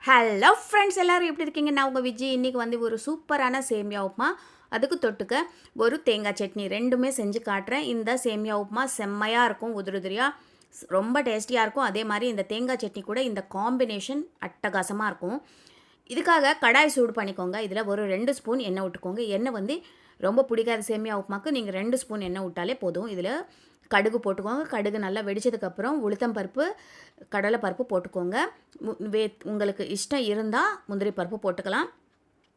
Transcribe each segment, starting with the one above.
Hello friends, எல்லோரும் எப்படி இருக்கீங்க? நான் உங்கள் விஜய். இன்றைக்கி வந்து ஒரு சூப்பரான சேமியா உப்புமா, அதுக்கு தொட்டுக்க ஒரு தேங்காய் சட்னி ரெண்டுமே செஞ்சு காட்டுறேன். இந்த சேமியா உப்புமா செம்மையாக இருக்கும், உதிரியாக ரொம்ப டேஸ்டியாக இருக்கும். அதே மாதிரி இந்த தேங்காய் சட்னி கூட இந்த காம்பினேஷன் அட்டகாசமாக இருக்கும். இதுக்காக கடாய் சூடு பண்ணிக்கோங்க. இதில் ஒரு 2 ஸ்பூன் எண்ணெய் விட்டுக்கோங்க. எண்ணெய் வந்து ரொம்ப பிடிக்காத சேமியா உப்புமாக்கு நீங்கள் 2 ஸ்பூன் எண்ணெய் விட்டாலே போதும். இதில் கடுகு போட்டுக்கோங்க. கடுகு நல்லா வெடித்ததுக்கப்புறம் உளுத்தம் பருப்பு, கடலை பருப்பு போட்டுக்கோங்க. உங்களுக்கு இஷ்டம் இருந்தால் முந்திரி பருப்பு போட்டுக்கலாம்,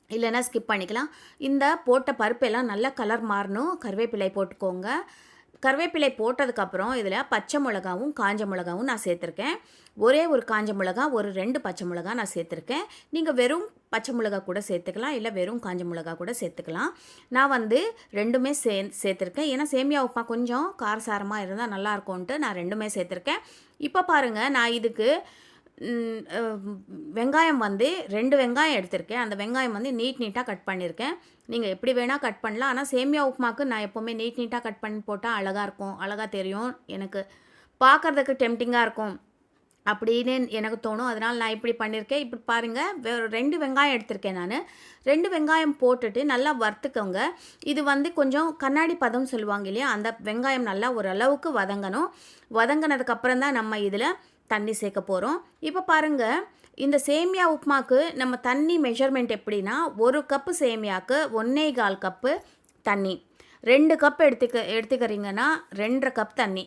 இல்லைன்னா ஸ்கிப் பண்ணிக்கலாம். இந்த போட்ட பருப்பெல்லாம் நல்லா கலர் மாறணும். கருவேப்பிலை போட்டுக்கோங்க. கருவேப்பிலை போட்டதுக்கப்புறம் இதில் பச்சை மிளகாவும் காஞ்ச மிளகாவும் நான் சேர்த்துருக்கேன். ஒரே ஒரு காஞ்ச மிளகா, ஒரு 2 பச்சை மிளகா நான் சேர்த்துருக்கேன். நீங்கள் வெறும் பச்சை மிளகா கூட சேர்த்துக்கலாம், இல்லை வெறும் காஞ்ச மிளகா கூட சேர்த்துக்கலாம். நான் வந்து ரெண்டுமே சேர்த்துருக்கேன். ஏன்னா சேமியா உப்புமா கொஞ்சம் காரசாரமாக இருந்தால் நல்லாயிருக்கும்ன்ட்டு நான் ரெண்டுமே சேர்த்துருக்கேன். இப்போ பாருங்கள், நான் இதுக்கு வெங்காயம் வந்து 2 வெங்காயம் எடுத்திருக்கேன். அந்த வெங்காயம் வந்து நீட்டாக கட் பண்ணியிருக்கேன். நீங்கள் எப்படி வேணால் கட் பண்ணலாம். ஆனால் சேமியா உப்புமாக்கு நான் எப்போவுமே நீட்டாக கட் பண்ணி போட்டால் அழகாக இருக்கும், அழகாக தெரியும், எனக்கு பார்க்குறதுக்கு டெம்டிங்காக இருக்கும் அப்படின்னு எனக்கு தோணும். அதனால் நான் இப்படி பண்ணியிருக்கேன். இப்படி பாருங்கள், 2 வெங்காயம் எடுத்திருக்கேன். நான் 2 வெங்காயம் போட்டுட்டு நல்லா வறுத்துக்கோங்க. இது வந்து கொஞ்சம் கண்ணாடி பதம் சொல்லுவாங்க இல்லையா, அந்த வெங்காயம் நல்லா ஓரளவுக்கு வதங்கணும். வதங்கினதுக்கப்புறம் தான் நம்ம இதில் தண்ணி சேர்க்க போகிறோம். இப்போ பாருங்கள், இந்த சேமியா உப்புமாக்கு நம்ம தண்ணி மெஷர்மெண்ட் எப்படின்னா, 1 கப்பு சேமியாவுக்கு 1.25 கப்பு தண்ணி. 2 கப் எடுத்துக்கிறீங்கன்னா 2.5 கப் தண்ணி.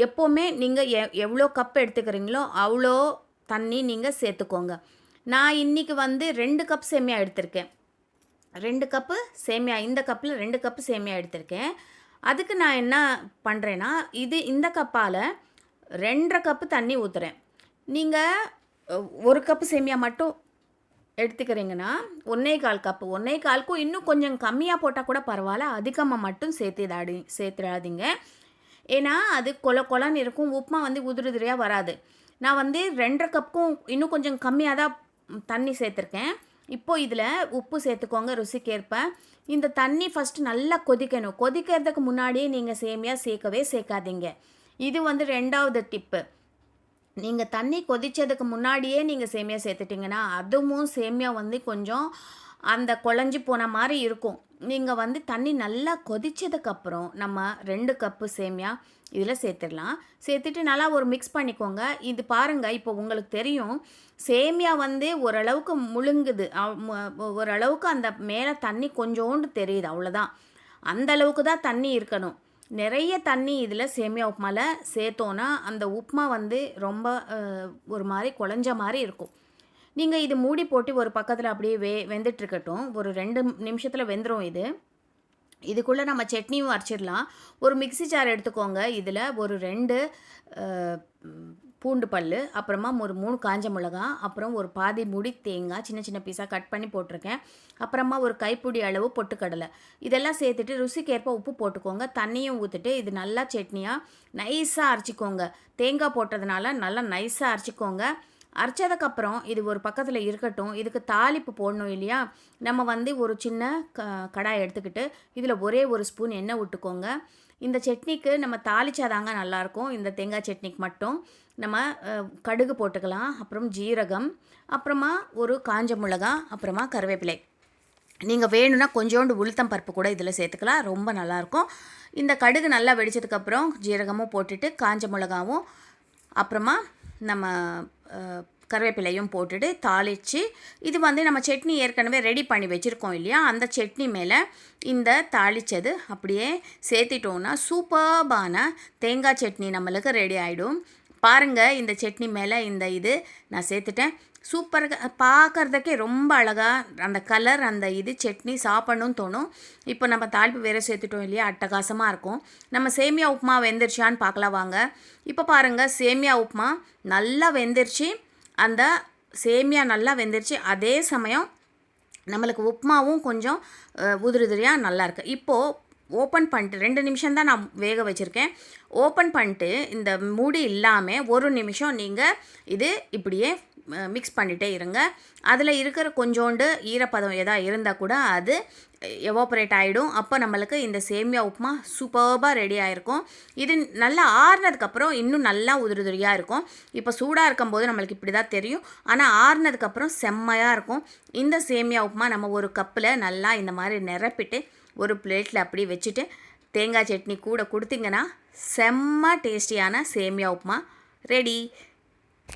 எப்போவுமே நீங்கள் எவ்வளோ கப் எடுத்துக்கிறீங்களோ அவ்வளோ தண்ணி நீங்கள் சேர்த்துக்கோங்க. நான் இன்றைக்கி வந்து 2 கப் சேமியா எடுத்திருக்கேன். 2 கப்பு சேமியா, இந்த கப்பில் 2 கப்பு சேமியா எடுத்திருக்கேன். அதுக்கு நான் என்ன பண்ணுறேன்னா, இந்த கப்பால் 2.5 கப்பு தண்ணி ஊற்றுறேன். நீங்கள் 1 கப்பு சேமியா மட்டும் எடுத்துக்கிறீங்கன்னா 1.25 கப்பு, 1.25க்கும் இன்னும் கொஞ்சம் கம்மியாக போட்டால் கூட பரவாயில்ல, அதிகமாக மட்டும் சேர்த்துடாதீங்க. ஏன்னா அது கொலன்னு இருக்கும், உப்புமா வந்து உதிரியாக வராது. நான் வந்து 2.5 கப்புக்கும் இன்னும் கொஞ்சம் கம்மியாக தான் தண்ணி சேர்த்துருக்கேன். இப்போது இதில் உப்பு சேர்த்துக்கோங்க ருசிக்கேற்ப. இந்த தண்ணி ஃபஸ்ட்டு நல்லா கொதிக்கணும். கொதிக்கிறதுக்கு முன்னாடியே நீங்கள் சேமியா சேர்க்காதீங்க. இது வந்து 2வது டிப்பு. நீங்கள் தண்ணி கொதித்ததுக்கு முன்னாடியே நீங்கள் சேமியா சேர்த்துட்டிங்கன்னா அதுவும் சேமியா வந்து கொஞ்சம் அந்த குழஞ்சி போன மாதிரி இருக்கும். நீங்கள் வந்து தண்ணி நல்லா கொதித்ததுக்கப்புறம் நம்ம 2 கப்பு சேமியா இதில் சேர்த்துடலாம். சேர்த்துட்டு நல்லா ஒரு மிக்ஸ் பண்ணிக்கோங்க. இது பாருங்கள், இப்போ உங்களுக்கு தெரியும் சேமியா வந்து ஓரளவுக்கு முழுங்குது, ஓரளவுக்கு அந்த மேலே தண்ணி கொஞ்சோண்டு தெரியுது, அவ்வளோதான். அந்தளவுக்கு தான் தண்ணி இருக்கணும். நிறைய தண்ணி இதில் சேமியா உப்புமாவில் சேர்த்தோன்னா அந்த உப்புமா வந்து ரொம்ப ஒரு மாதிரி குழஞ்ச மாதிரி இருக்கும். நீங்கள் இது மூடி போட்டு ஒரு பக்கத்தில் அப்படியே வெந்துட்டுருக்கட்டும். ஒரு 2 நிமிஷத்தில் வெந்துடும். இதுக்குள்ளே நம்ம சட்னியும் அரைச்சிடலாம். ஒரு மிக்ஸி ஜார் எடுத்துக்கோங்க. இதில் ஒரு 2 பூண்டு பல், அப்புறமா ஒரு 3 காஞ்ச மிளகா, அப்புறம் ஒரு பாதி முடி தேங்காய் சின்ன பீஸாக கட் பண்ணி போட்டிருக்கேன். அப்புறமா ஒரு கைப்பிடி அளவு பொட்டுக்கடலை, இதெல்லாம் சேர்த்துட்டு ருசிக்கேற்ப உப்பு போட்டுக்கோங்க. தண்ணியும் ஊற்றிட்டு இது நல்லா சட்னியாக நைஸாக அரைச்சிக்கோங்க. தேங்காய் போட்டதுனால நல்லா நைஸாக அரைச்சிக்கோங்க. அரைச்சதுக்கப்புறம் இது ஒரு பக்கத்தில் இருக்கட்டும். இதுக்கு தாளிப்பு போடணும் இல்லையா, நம்ம வந்து ஒரு சின்ன கடாய் எடுத்துக்கிட்டு இதில் ஒரே ஒரு ஸ்பூன் எண்ணெய் விட்டுக்கோங்க. இந்த சட்னிக்கு நம்ம தாளிச்சாதாங்க நல்லாயிருக்கும். இந்த தேங்காய் சட்னிக்கு மட்டும் நம்ம கடுகு போட்டுக்கலாம், அப்புறம் ஜீரகம், அப்புறமா ஒரு காஞ்ச மிளகா, அப்புறமா கருவேப்பிலை. நீங்கள் வேணும்னா கொஞ்சோண்டு உளுத்தம் பருப்பு கூட இதில் சேர்த்துக்கலாம், ரொம்ப நல்லாயிருக்கும். இந்த கடுகு நல்லா வெடிச்சதுக்கப்புறம் ஜீரகமும் போட்டுட்டு காஞ்ச மிளகாவும் அப்புறமா நம்ம கருவேப்பிலையும் போட்டுட்டு தாளித்து, இது வந்து நம்ம சட்னி ஏற்கனவே ரெடி பண்ணி வச்சுருக்கோம் இல்லையா, அந்த சட்னி மேலே இந்த தாளித்தது அப்படியே சேர்த்திட்டோன்னா சூப்பர்பான தேங்காய் சட்னி நம்மளுக்கு ரெடி ஆகிடும். பாருங்கள், இந்த சட்னி மேலே இது நான் சேர்த்துட்டேன். சூப்பராக பார்க்குறதுக்கே ரொம்ப அழகாக அந்த கலர், அந்த சட்னி சாப்பிடணும்னு தோணும். இப்போ நம்ம தாளிப்பு வேறு சேர்த்துட்டோம் இல்லையா, அட்டகாசமாக இருக்கும். நம்ம சேமியா உப்புமா வெந்துருச்சான்னு பார்க்கலாம் வாங்க. இப்போ பாருங்கள், சேமியா உப்புமா நல்லா வெந்துருச்சு. அந்த சேமியா நல்லா வெந்துருச்சு, அதே சமயம் நம்மளுக்கு உப்புமாவும் கொஞ்சம் உதிரியாக நல்லாயிருக்கு. இப்போது ஓப்பன் பண்ணிட்டு 2 நிமிஷம் தான் நான் வேக வச்சுருக்கேன். ஓப்பன் பண்ணிட்டு இந்த மூடி இல்லாமல் 1 நிமிஷம் நீங்கள் இது இப்படியே மிக்ஸ் பண்ணிகிட்டே இருங்க. அதில் இருக்கிற கொஞ்சோண்டு ஈரப்பதம் எதாவது இருந்தால் கூட அது எவாப்ரேட் ஆகிடும். அப்போ நம்மளுக்கு இந்த சேமியா உப்புமா சூப்பர்பாக ரெடி ஆகிருக்கும். இது நல்லா ஆறுனதுக்கப்புறம் இன்னும் நல்லா உதிரியாக இருக்கும். இப்போ சூடாக இருக்கும்போது நம்மளுக்கு இப்படி தான் தெரியும். ஆனால் ஆறுனதுக்கப்புறம் செம்மையாக இருக்கும். இந்த சேமியா உப்புமா நம்ம ஒரு கப்பில் நல்லா இந்த மாதிரி நிரப்பிட்டு ஒரு பிளேட்டில் அப்படி வச்சுட்டு தேங்காய் சட்னி கூட கொடுத்தீங்கன்னா செம்ம டேஸ்டியான சேமியா உப்புமா ரெடி.